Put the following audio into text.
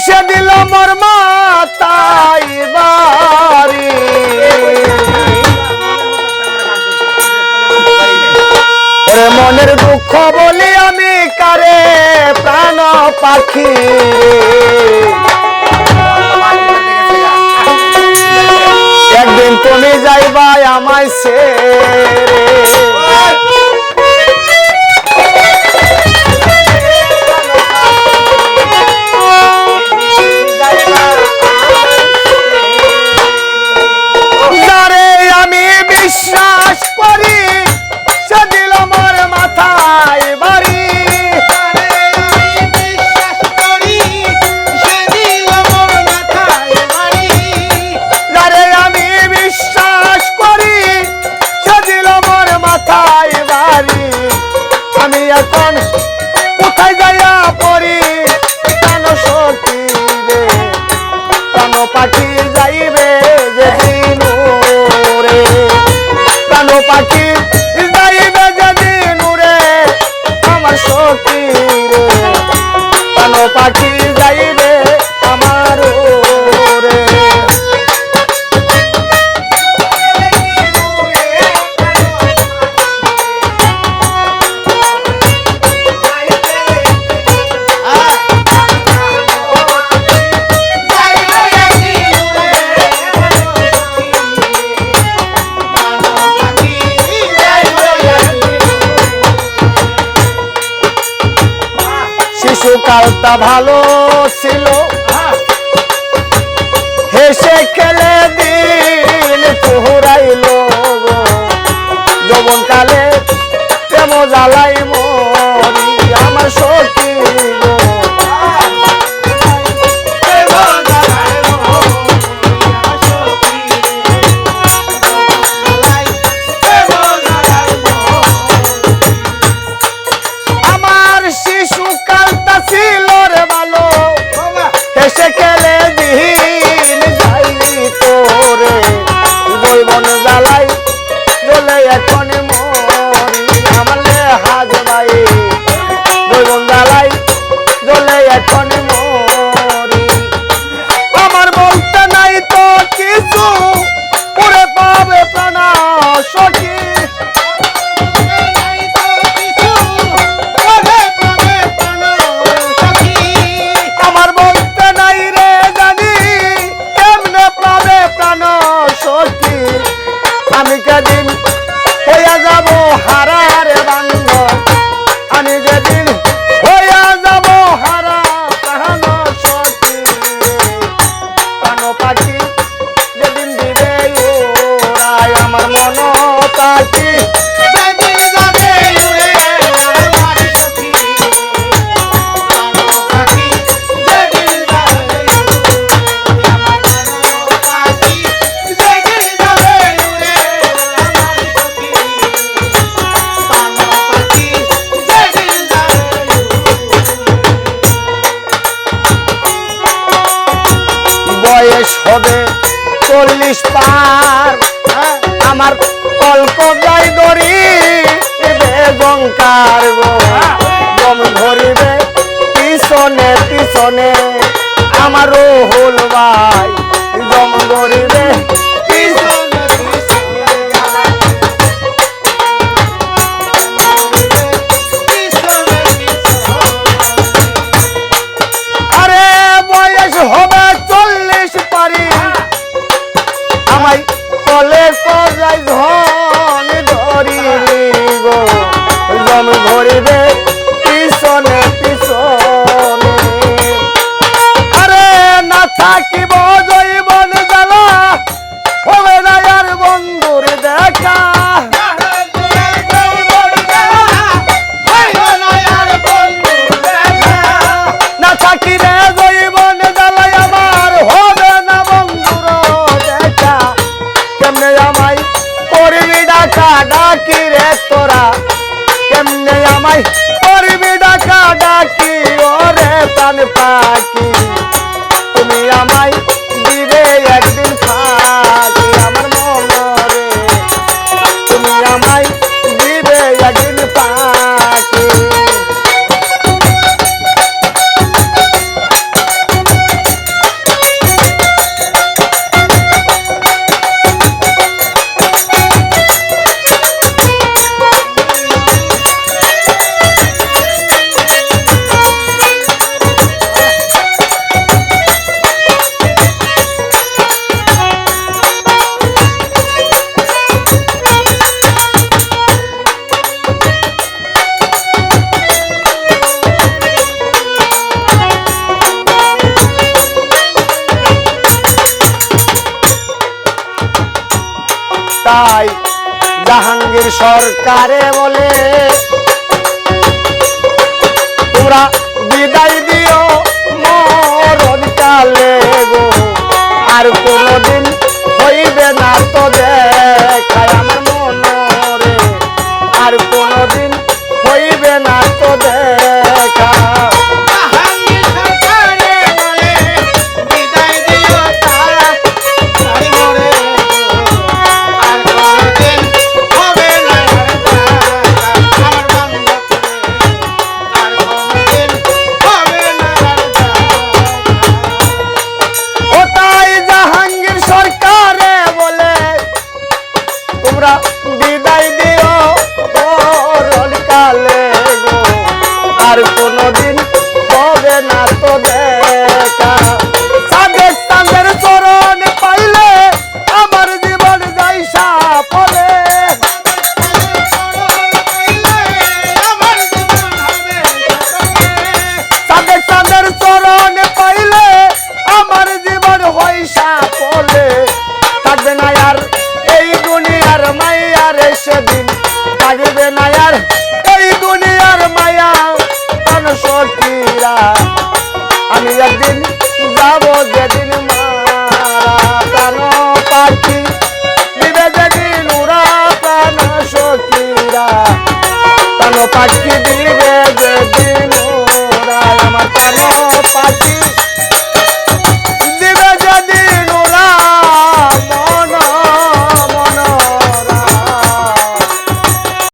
সে দিল মোর মাথায় বাড়ি ওরে মনের দুঃখ বলি আমি কারে প্রাণ পাখি একদিন তুমি যাইবা আমায় ছেড়ে যারে আমি বিশ্বাস করি সে দিল মোর মাথায় বাড়ি যারে আমি বিশ্বাস করি সে দিল মোর মাথায় বাড়ি আমি এখন কোথায় যাইয়া পড়ি কেন সখী রে প্রাণ পাখি যাইবে যেদিন রে প্রাণ পাখি যাইবে যেদিন রে আমার সখী রে প্রাণ পাখি যাইবে আমার রে শিশুকালটা ভালো ছিল হেসে খেলে দিন পুরাইল যৌবন কালে প্রেম জ্বালাই মরি আমার সখী হেসে খেলে দিন যাইনি তোরে জৈবন জ্বালাই জ্বলে এখন মরি আমালে হাজ ভাই জৈবন জ্বালাই জ্বলে এখন মরি আমার বলতে নাই তো কিছু পুরে পাবে প্রাণ সখী আমি যেদিন হইয়া যাব হারার বান্ধ আমি যেদিন হইয়া যাব হারা প্রাণ সখী প্রাণ পাখি যেদিন দিবে ওরাই আমার মন পাখি বয়স হবে 40 পার আমার কল্প যাই দড়ি বেজঙ্কার দম ধরিবে পিছনে পিছনে আমার রহুল ভাই দম ধরিবে পিছনে আরে বয়স হবে 40 পারি আমায় কলে কজাই ধন ধরিলি গো দম ধরিবে পিছনে পিছনে আরে না থাকিব জৈবন জ্বালা তাই জাহাঙ্গীর সরকারে বলে তোমরা বিদায় দিও মরণ কালে গো, আর কোনদিন হইবে না তো দেখায় আমার মনরে, আর কোনদিন হইবে না তো দেখা। বিদায় দিও মরণ কালে গো, আর কোনদিন হবে না তো দেখা। সাদেক চাঁদের চরণ পাইলে আমার জীবন যাই সাফলে, সাদেক চাঁদের চরণ পাইলে আমার জীবন হয় সাফলে। থাকবে না আর এই দুনিয়ার মাইয়ার সেদিন, থাকবে না আর